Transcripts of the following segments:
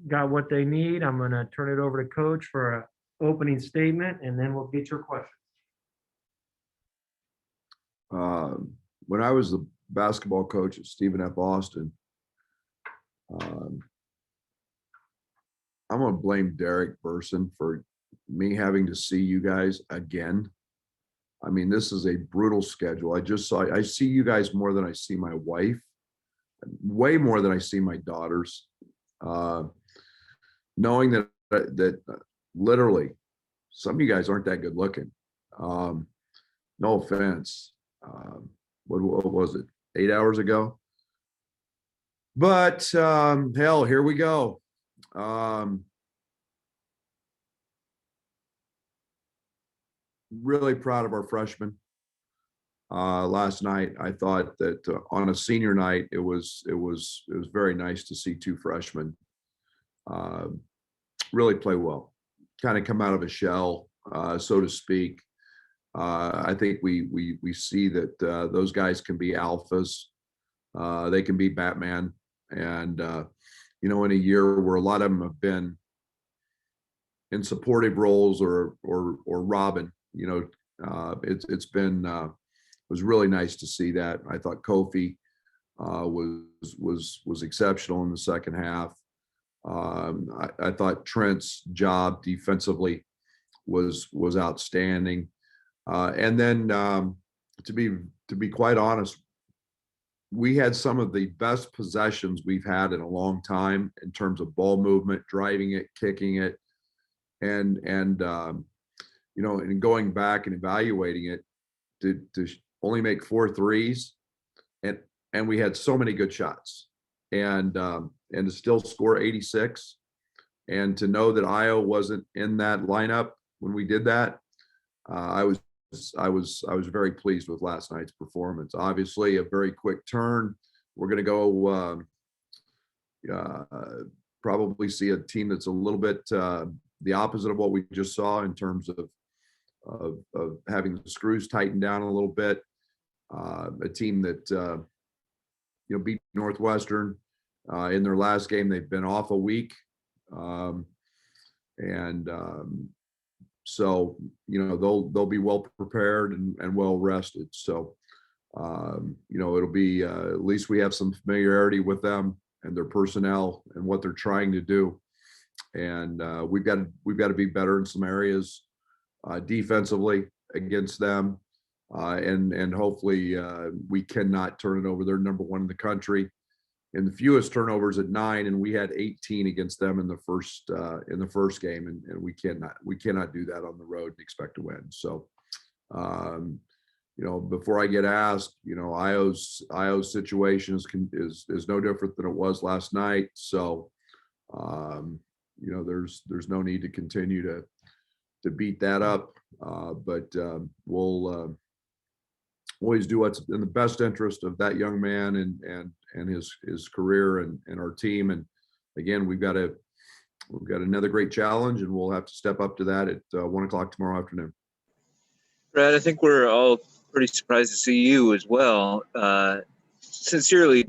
got what they need. I'm going to turn it over to Coach for an opening statement, and then we'll get your questions. When I was the basketball coach at Stephen F. Austin, I'm going to blame Derek Burson for me having to see you guys again. I mean, this is a brutal schedule. I see you guys more than I see my wife, way more than I see my daughters. Knowing that literally some of you guys aren't that good looking. No offense. What was it? 8 hours ago? But hell, here we go. Really proud of our freshmen. Last night, I thought that on a senior night, it was very nice to see two freshmen really play well, kind of come out of a shell, so to speak. I think we see that those guys can be alphas. They can be Batman, and in a year where a lot of them have been in supportive roles or Robin, it's been it was really nice to see that. I thought Kofi was exceptional in the second half. I thought Trent's job defensively was outstanding. And then to be quite honest, we had some of the best possessions we've had in a long time in terms of ball movement, driving it, kicking it, and going back and evaluating it to only make 4 threes, and we had so many good shots, and to still score 86, and to know that Io wasn't in that lineup when we did that, I was very pleased with last night's performance. Obviously, a very quick turn. We're going to go probably see a team that's a little bit the opposite of what we just saw in terms of having the screws tightened down a little bit. A team that beat Northwestern in their last game. They've been off a week, so they'll be well prepared and well rested. So it'll be at least we have some familiarity with them and their personnel and what they're trying to do. And we've got to be better in some areas defensively against them. And hopefully we cannot turn it over. They're number 1 in the country in the fewest turnovers at 9, and we had 18 against them in the first game, and we cannot do that on the road and expect to win. So before I get asked, Io's situation is no different than it was last night. So there's no need to continue to beat that up, but we'll always do what's in the best interest of that young man and his career and our team. And again, we've got another great challenge, and we'll have to step up to that at 1:00 tomorrow afternoon. Brad, I think we're all pretty surprised to see you as well. Sincerely,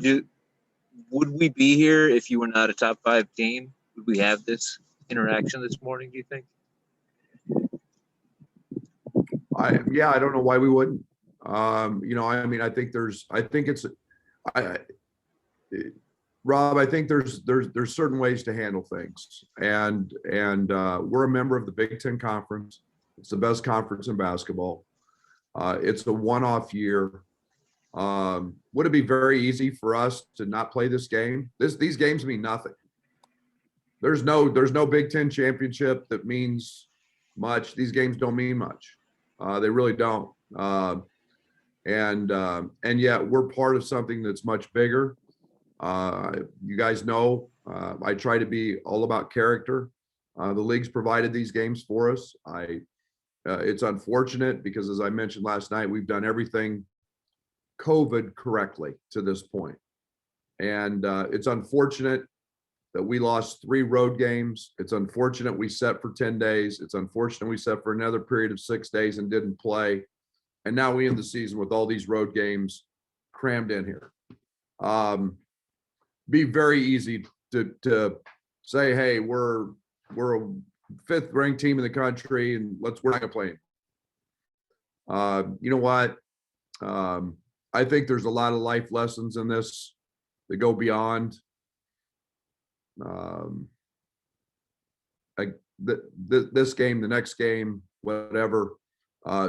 would we be here if you were not a top 5 team? Would we have this interaction this morning, do you think? I don't know why we wouldn't. Rob, I think there's certain ways to handle things, and we're a member of the Big Ten Conference. It's the best conference in basketball. It's a one-off year. Would it be very easy for us to not play this game? These games mean nothing. There's no Big Ten championship that means much. These games don't mean much. They really don't. And yet we're part of something that's much bigger. You guys know, I try to be all about character. The league's provided these games for us. It's unfortunate because, as I mentioned last night, we've done everything COVID correctly to this point. And it's unfortunate that we lost 3 road games. It's unfortunate we set for 10 days. It's unfortunate we set for another period of 6 days and didn't play. And now we end the season with all these road games crammed in here. Be very easy to say, hey, we're a 5th ranked team in the country and we're not gonna play. You know what? I think there's a lot of life lessons in this that go beyond this game, the next game, whatever.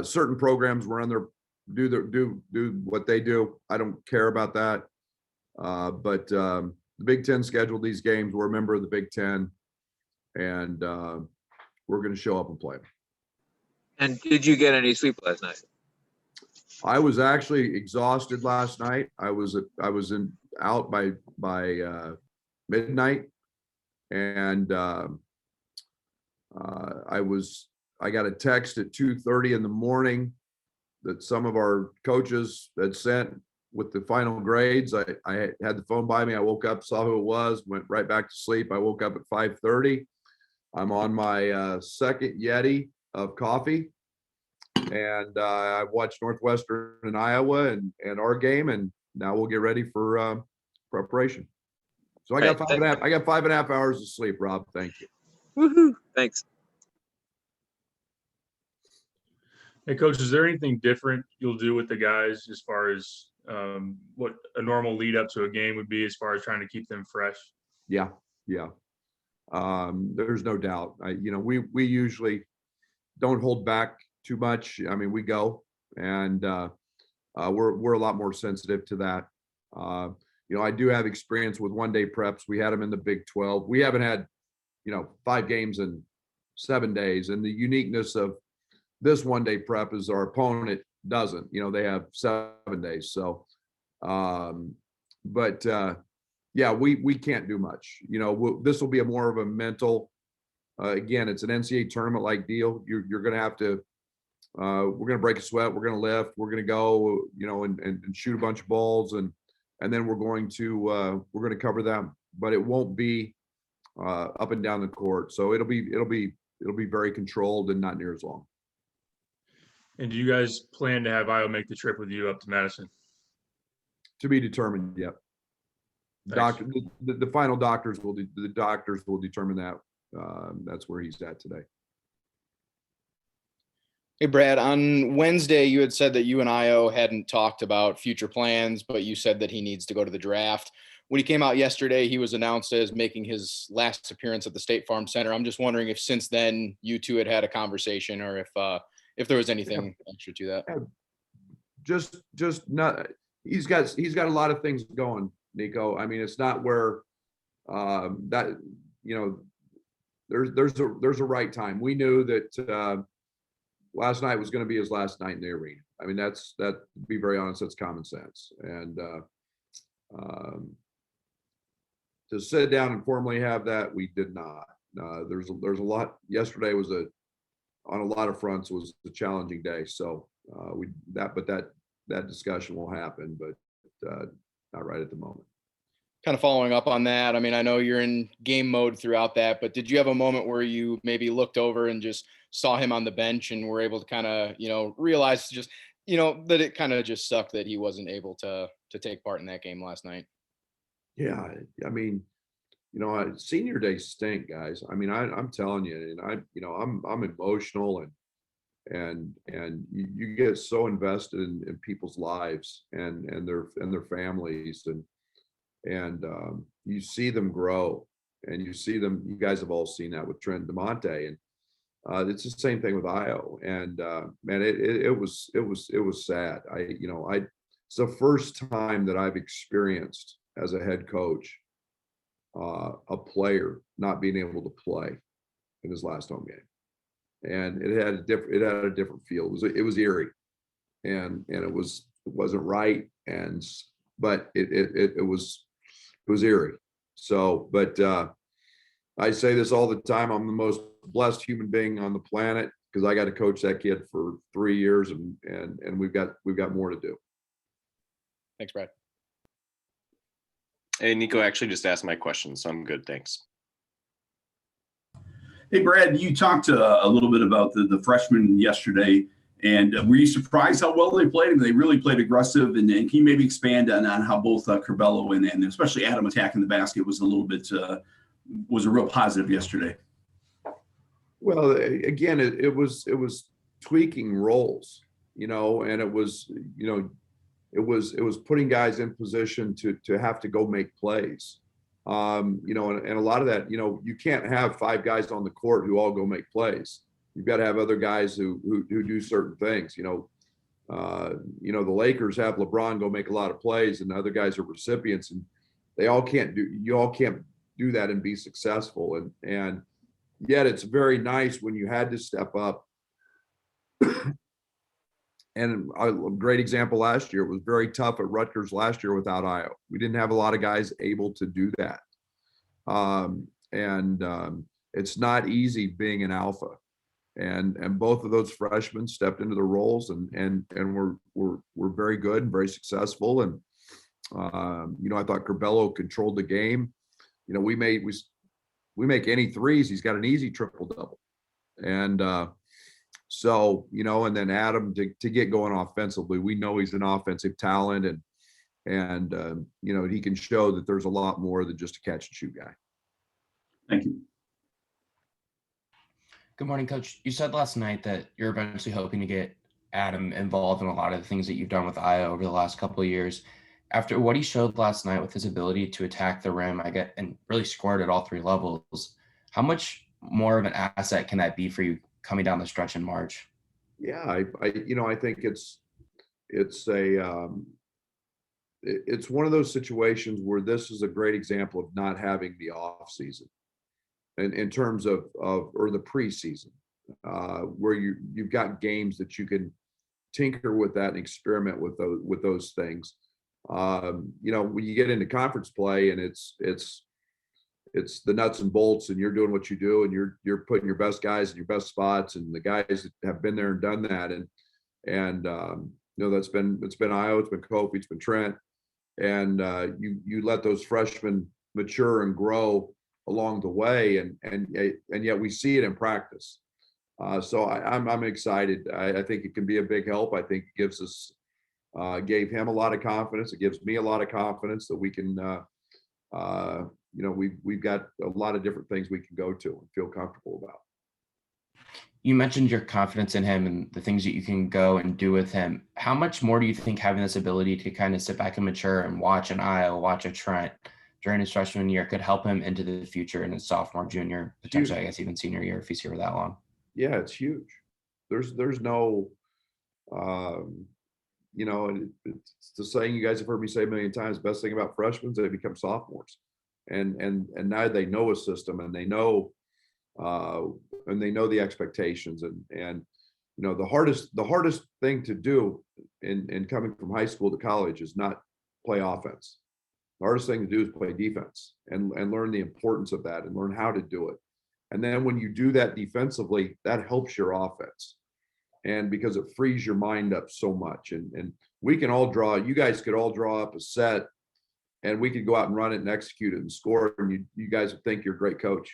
Certain programs were on their do what they do. I don't care about that. But the Big Ten scheduled these games. We're a member of the Big Ten, and we're going to show up and play. And did you get any sleep last night? I was actually exhausted last night. I was out by midnight, and I got a text at 2:30 in the morning that some of our coaches had sent with the final grades. I had the phone by me. I woke up, saw who it was, went right back to sleep. I woke up at 5:30. I'm on my second Yeti of coffee, and I watched Northwestern and Iowa and our game, and now we'll get ready for preparation. So I got 5.5 hours of sleep, Rob. Thank you. Woohoo! Thanks. Hey, Coach, is there anything different you'll do with the guys as far as what a normal lead up to a game would be as far as trying to keep them fresh? Yeah. There's no doubt. We usually don't hold back too much. I mean, we go, and we're a lot more sensitive to that. I do have experience with one-day preps. We had them in the Big 12. We haven't had 5 games in 7 days, and the uniqueness of this one-day prep is our opponent doesn't. They have 7 days. So, yeah, we can't do much. This will be more of a mental. Again, it's an NCAA tournament like deal. You're going to have to. We're going to break a sweat. We're going to lift. We're going to go. And shoot a bunch of balls, and then we're going to cover them. But it won't be up and down the court. So it'll be very controlled and not near as long. And do you guys plan to have Iowa make the trip with you up to Madison? To be determined. Yep. Thanks. The final doctors will determine that. That's where he's at today. Hey, Brad, on Wednesday, you had said that you and Io hadn't talked about future plans, but you said that he needs to go to the draft. When he came out yesterday, he was announced as making his last appearance at the State Farm Center. I'm just wondering if since then you two had a conversation, or if there was anything extra to that. Just not. He's got a lot of things going, Nico. I mean, it's not where that there's a right time. We knew that last night was going to be his last night in the arena. I mean, to be very honest, that's common sense. And to sit down and formally have that, we did not. There's a lot. Yesterday was on a lot of fronts was a challenging day. So that discussion will happen, but not right at the moment. Kind of following up on that, I mean, I know you're in game mode throughout that, but did you have a moment where you maybe looked over and just saw him on the bench and were able to kind of, realize just, that it kind of just sucked that he wasn't able to take part in that game last night? Yeah, I mean, senior day stink, guys. I mean, I'm telling you, and I'm emotional, and you get so invested in people's lives and their families, and you see them grow, and you see them. You guys have all seen that with Trent DeMonte, and it's the same thing with Io. And man, it was sad. It's the first time that I've experienced as a head coach a player not being able to play in his last home game, and it had a different feel. It was eerie, and it wasn't right, but it was eerie. So, but I say this all the time. I'm the most blessed human being on the planet because I got to coach that kid for 3 years, and we've got more to do. Thanks, Brad. Hey, Nico actually just asked my question, so I'm good. Thanks. Hey, Brad, you talked a little bit about the freshmen yesterday, and were you surprised how well they played? They really played aggressive, and can you maybe expand on how both Curbelo and especially Adam attacking the basket was a little bit was a real positive yesterday. Well, again, it was tweaking roles, and it was, it was putting guys in position to have to go make plays. And a lot of that, you can't have 5 guys on the court who all go make plays. You've got to have other guys who do certain things. The Lakers have LeBron go make a lot of plays, and the other guys are recipients, and you all can't do that and be successful. And yet it's very nice when you had to step up. And a great example last year, it was very tough at Rutgers last year without Io. We didn't have a lot of guys able to do that. It's not easy being an alpha. And both of those freshmen stepped into the roles and were very good and very successful. And I thought Curbelo controlled the game. We make any threes, he's got an easy triple double. And and then Adam to get going offensively, we know he's an offensive talent, and he can show that there's a lot more than just a catch and shoot guy. Thank you. Good morning, Coach. You said last night that you're eventually hoping to get Adam involved in a lot of the things that you've done with Io over the last couple of years. After what he showed last night with his ability to attack the rim, and really scored at all 3 levels, how much more of an asset can that be for you coming down the stretch in March? Yeah, I think it's one of those situations where this is a great example of not having the off season, in terms of or the preseason, where you've got games that you can tinker with that and experiment with those things. When you get into conference play and it's the nuts and bolts, and you're doing what you do, and you're putting your best guys in your best spots, and the guys that have been there and done that, and it's been Io, it's been Kofi, it's been Trent, and you let those freshmen mature and grow along the way, and yet we see it in practice. So I'm excited. I think it can be a big help. I think it gives us gave him a lot of confidence. It gives me a lot of confidence that we can. We've got a lot of different things we can go to and feel comfortable about. You mentioned your confidence in him and the things that you can go and do with him. How much more do you think having this ability to kind of sit back and mature and watch an Io, watch a Trent during his freshman year could help him into the future in his sophomore, junior, potentially, I guess, even senior year if he's here that long? Yeah, it's huge. There's no, it's the saying you guys have heard me say a million times, best thing about freshmen is they become sophomores. And now they know a system, and they know the expectations, and the hardest thing to do in coming from high school to college is not play offense. The hardest thing to do is play defense and learn the importance of that and learn how to do it. And then when you do that defensively, that helps your offense, and because it frees your mind up so much. And we can all you guys could all draw up a set, and we could go out and run it and execute it and score, and you guys would think you're a great coach.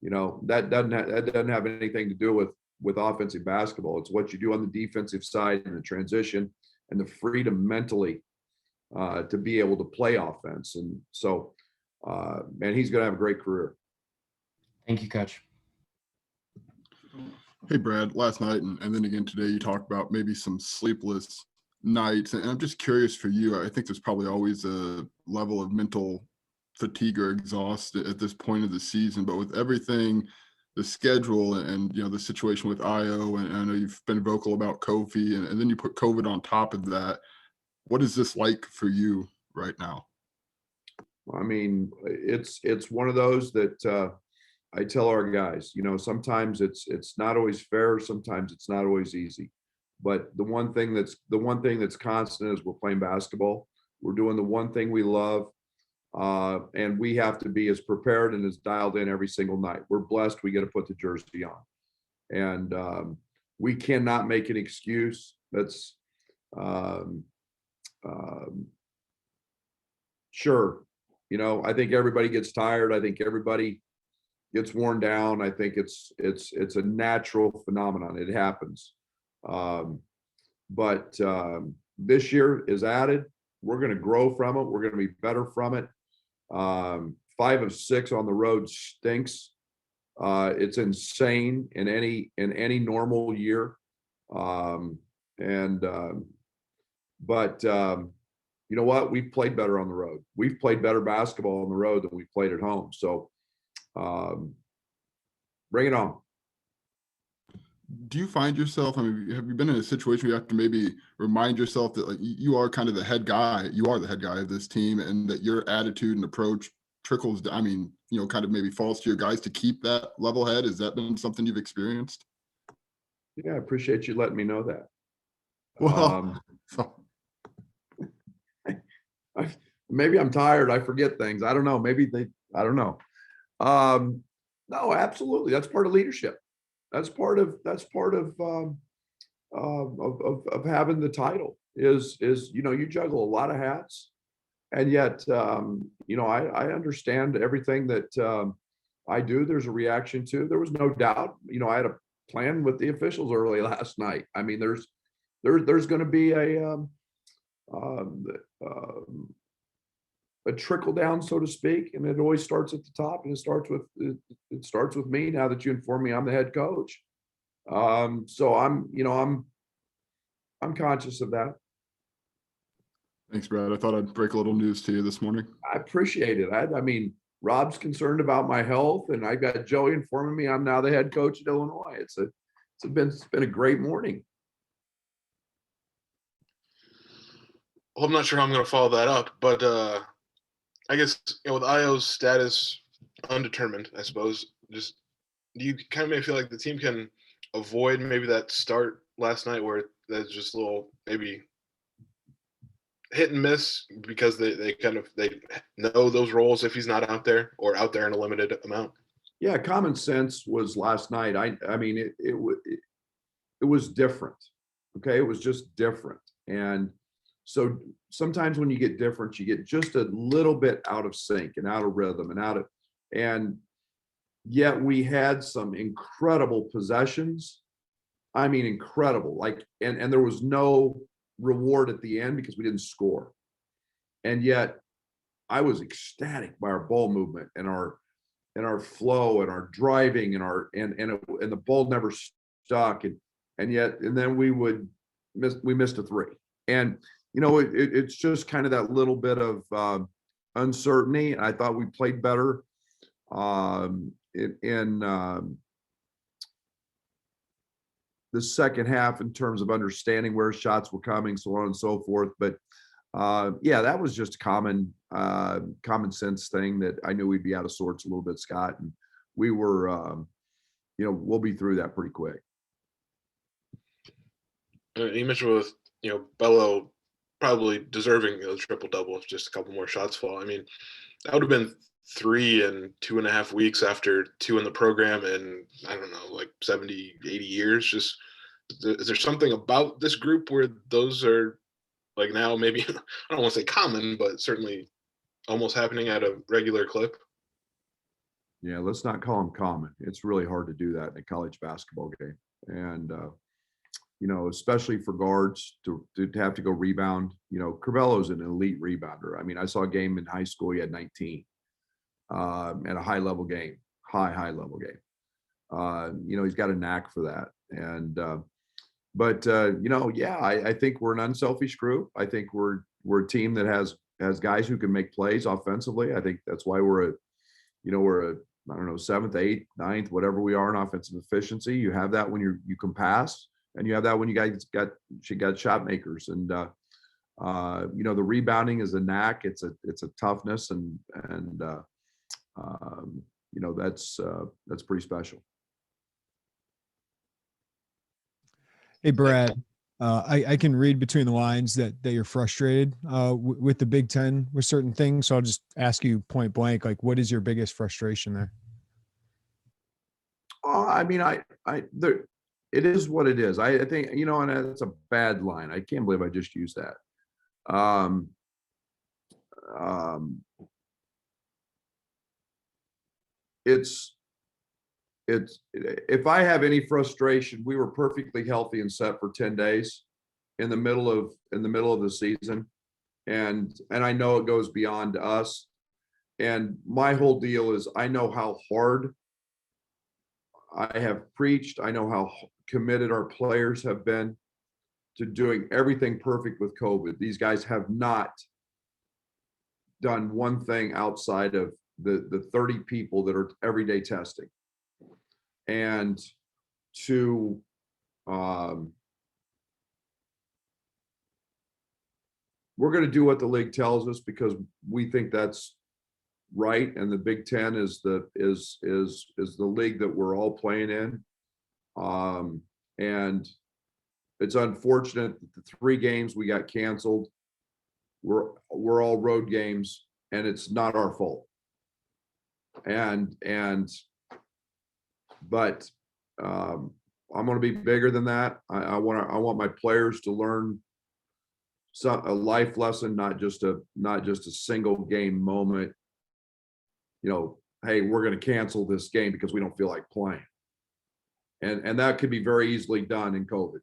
That doesn't have anything to do with offensive basketball. It's what you do on the defensive side and the transition and the freedom mentally to be able to play offense. And so, man, he's going to have a great career. Thank you, Coach. Hey, Brad, last night and then again today, you talked about maybe some sleepless nights. And I'm just curious for you, I think there's probably always a level of mental fatigue or exhaust at this point of the season, but with everything, the schedule and the situation with Io, and I know you've been vocal about Kofi, and then you put COVID on top of that. What is this like for you right now? I mean, it's one of those that I tell our guys, sometimes it's not always fair, sometimes it's not always easy. But the one thing that's constant is we're playing basketball. We're doing the one thing we love, and we have to be as prepared and as dialed in every single night. We're blessed; we get to put the jersey on, and we cannot make an excuse. That's sure. I think everybody gets tired. I think everybody gets worn down. I think it's a natural phenomenon. It happens. But this year is added. We're going to grow from it. We're going to be better from it. 5 of 6 on the road stinks. It's insane in any normal year. But you know what? We've played better on the road. We've played better basketball on the road than we've played at home. So bring it on. Do you find yourself, I mean, have you been in a situation where you have to maybe remind yourself that like you are kind of the head guy, you are the head guy of this team, and that your attitude and approach trickles, I mean, you know, kind of maybe falls to your guys to keep that level head? Has that been something you've experienced? Yeah, I appreciate you letting me know that. Well, Maybe I'm tired. I forget things. I don't know. I don't know. No, absolutely. That's part of leadership. That's part of having the title is, you know, you juggle a lot of hats, and yet, you know, I understand everything that I do. There's a reaction to. There was no doubt, you know, I had a plan with the officials early last night. I mean, there's going to be a trickle down, so to speak, and it always starts at the top, and it starts with me. Now that you inform me I'm the head coach, so I'm conscious of that. thanks, Brad. I thought I'd break a little news to you this morning. I appreciate it. I mean, Rob's concerned about my health, and I got Joey informing me I'm now the head coach at Illinois. It's been a great morning. Well, I'm not sure how I'm going to follow that up, but I guess, you know, with Io's status undetermined, I suppose, just do you kind of maybe feel like the team can avoid maybe that start last night where that's just a little maybe hit and miss because they know those roles if he's not out there or out there in a limited amount? Yeah, common sense was last night. I mean, it was different. Okay, it was just different. And so sometimes when you get different, you get just a little bit out of sync and out of rhythm and yet we had some incredible possessions. I mean, incredible, like, and there was no reward at the end because we didn't score. And yet I was ecstatic by our ball movement and our flow and our driving and and the ball never stuck. And then we missed a three. And you know, it's just kind of that little bit of uncertainty. I thought we played better in the second half in terms of understanding where shots were coming, so on and so forth. But yeah, that was just a common sense thing that I knew we'd be out of sorts a little bit, Scott. And we were, you know, we'll be through that pretty quick. You mentioned with, you know, Bello probably deserving the triple double if just a couple more shots fall. I mean, that would have been 3 in 2.5 weeks after 2 in the program and I don't know, like 70, 80 years. Just is there something about this group where those are like now maybe I don't want to say common, but certainly almost happening at a regular clip? Yeah, let's not call them common. It's really hard to do that in a college basketball game. And you know, especially for guards to have to go rebound. You know, Crivello's an elite rebounder. I mean, I saw a game in high school, he had 19 at a high level game, high level game. You know, he's got a knack for that. And but you know, yeah, I think we're an unselfish group. I think we're a team that has guys who can make plays offensively. I think that's why we're a I don't know, 7th, 8th, 9th, whatever we are in offensive efficiency. You have that when you can pass. And you have that when you guys got shot makers, and you know, the rebounding is a knack. It's a toughness, and you know, that's pretty special. Hey, Brad, I can read between the lines that you're frustrated with the Big Ten with certain things. So I'll just ask you point blank, like, what is your biggest frustration there? I mean, it is what it is. I think, you know, and that's a bad line. I can't believe I just used that. It's if I have any frustration, we were perfectly healthy and set for 10 days in the middle of the season. And I know it goes beyond us. my whole deal is I know how hard I have preached. I know how committed our players have been to doing everything perfect with COVID. These guys have not done one thing outside of the 30 people that are everyday testing. And to we're going to do what the league tells us because we think that's right, and the Big Ten is the league that we're all playing in. And it's unfortunate that the 3 games we got canceled were all road games, and it's not our fault. But I'm going to be bigger than that. I want my players to learn a life lesson, not just a single game moment. You know, hey, we're going to cancel this game because we don't feel like playing. And that could be very easily done in COVID.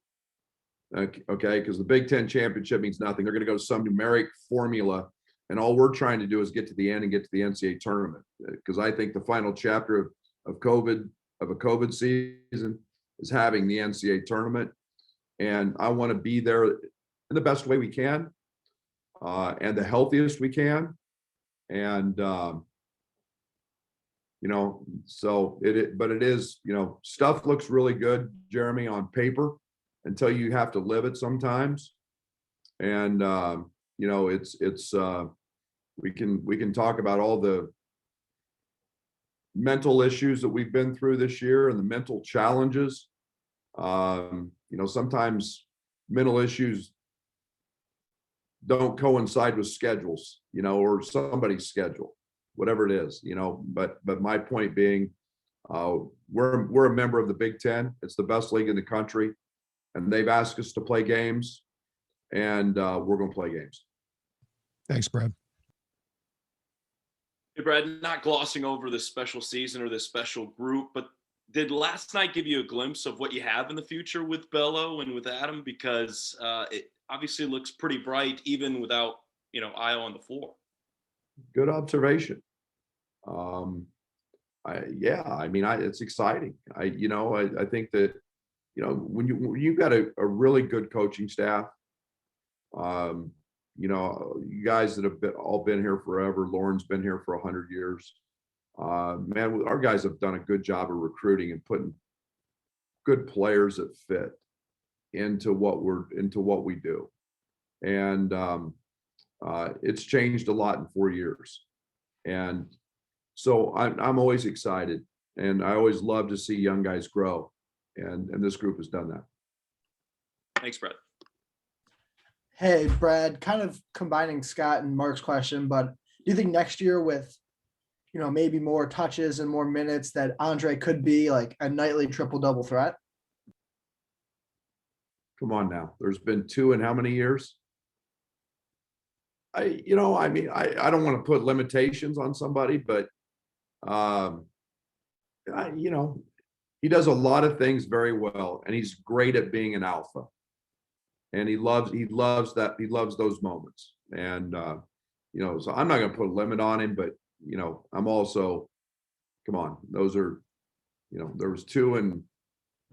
Okay, because the Big Ten championship means nothing. They're going to go to some numeric formula, and all we're trying to do is get to the end and get to the NCAA tournament. Because I think the final chapter of a COVID season is having the NCAA tournament, and I want to be there in the best way we can, and the healthiest we can, and you know, so but it is, you know, stuff looks really good, Jeremy, on paper until you have to live it sometimes. And you know, it's we can talk about all the mental issues that we've been through this year and the mental challenges. You know, sometimes mental issues don't coincide with schedules, you know, or somebody's schedule, whatever it is, you know. But my point being, we're a member of the Big Ten. It's the best league in the country, and they've asked us to play games, and we're going to play games. Thanks, Brad. Hey, Brad, not glossing over this special season or this special group, but did last night give you a glimpse of what you have in the future with Bello and with Adam? Because it obviously looks pretty bright even without, you know, Io on the floor. Good observation. It's exciting. I think that, you know, when you've got a really good coaching staff, you know, you guys that have all been here forever. Lauren's been here for 100 years. Man, our guys have done a good job of recruiting and putting good players that fit into what we do. And it's changed a lot in 4 years. And so I'm always excited, and I always love to see young guys grow. And this group has done that. Thanks, Brad. Hey, Brad, kind of combining Scott and Mark's question, but do you think next year with, you know, maybe more touches and more minutes that Andre could be like a nightly triple-double threat? Come on now. There's been 2 in how many years? I don't want to put limitations on somebody, but you know, he does a lot of things very well, and he's great at being an alpha. And he loves those moments. And you know, so I'm not going to put a limit on him, but you know, I'm also, come on, those are, you know, there was 2, and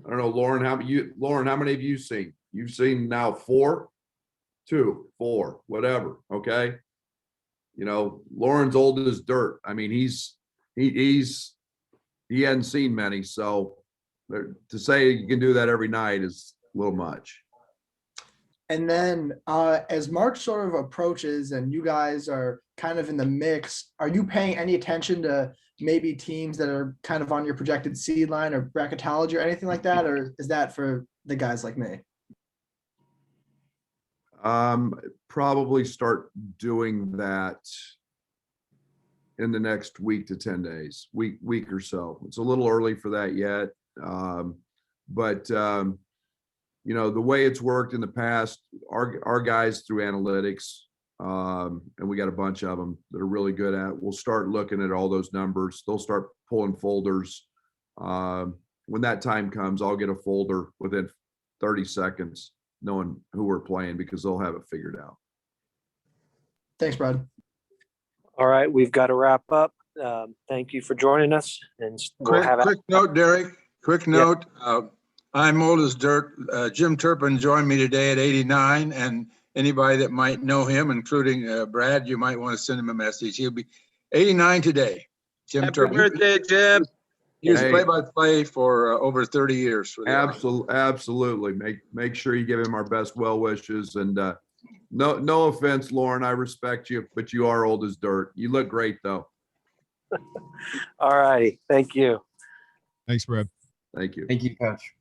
I don't know, Lauren, how many have you seen? You've seen now 4, 2, 4, whatever. Okay. You know, Lauren's old as dirt. I mean, he hadn't seen many. So to say you can do that every night is a little much. And then as March sort of approaches and you guys are kind of in the mix, are you paying any attention to maybe teams that are kind of on your projected seed line or bracketology or anything like that? Or is that for the guys like me? Probably start doing that in the next week to 10 days, week or so. It's a little early for that yet. But you know, the way it's worked in the past, our guys through analytics, and we got a bunch of them that are really good at, we'll start looking at all those numbers. They'll start pulling folders. When that time comes, I'll get a folder within 30 seconds, knowing who we're playing, because they'll have it figured out. Thanks, Brad. All right, we've got to wrap up. Thank you for joining us, and we'll Quick, have quick note, Derek, quick note. I'm old as dirt. Jim Turpin joined me today at 89, and anybody that might know him, including Brad, you might want to send him a message. He'll be 89 today. Jim Happy Turpin. birthday, Jim. He was Hey. play-by-play for over 30 years. For the Absolutely. Make sure you give him our best well wishes. And no offense, Lauren, I respect you, but you are old as dirt. You look great though. All righty. Thank you. Thanks, Brad. Thank you. Thank you, Coach.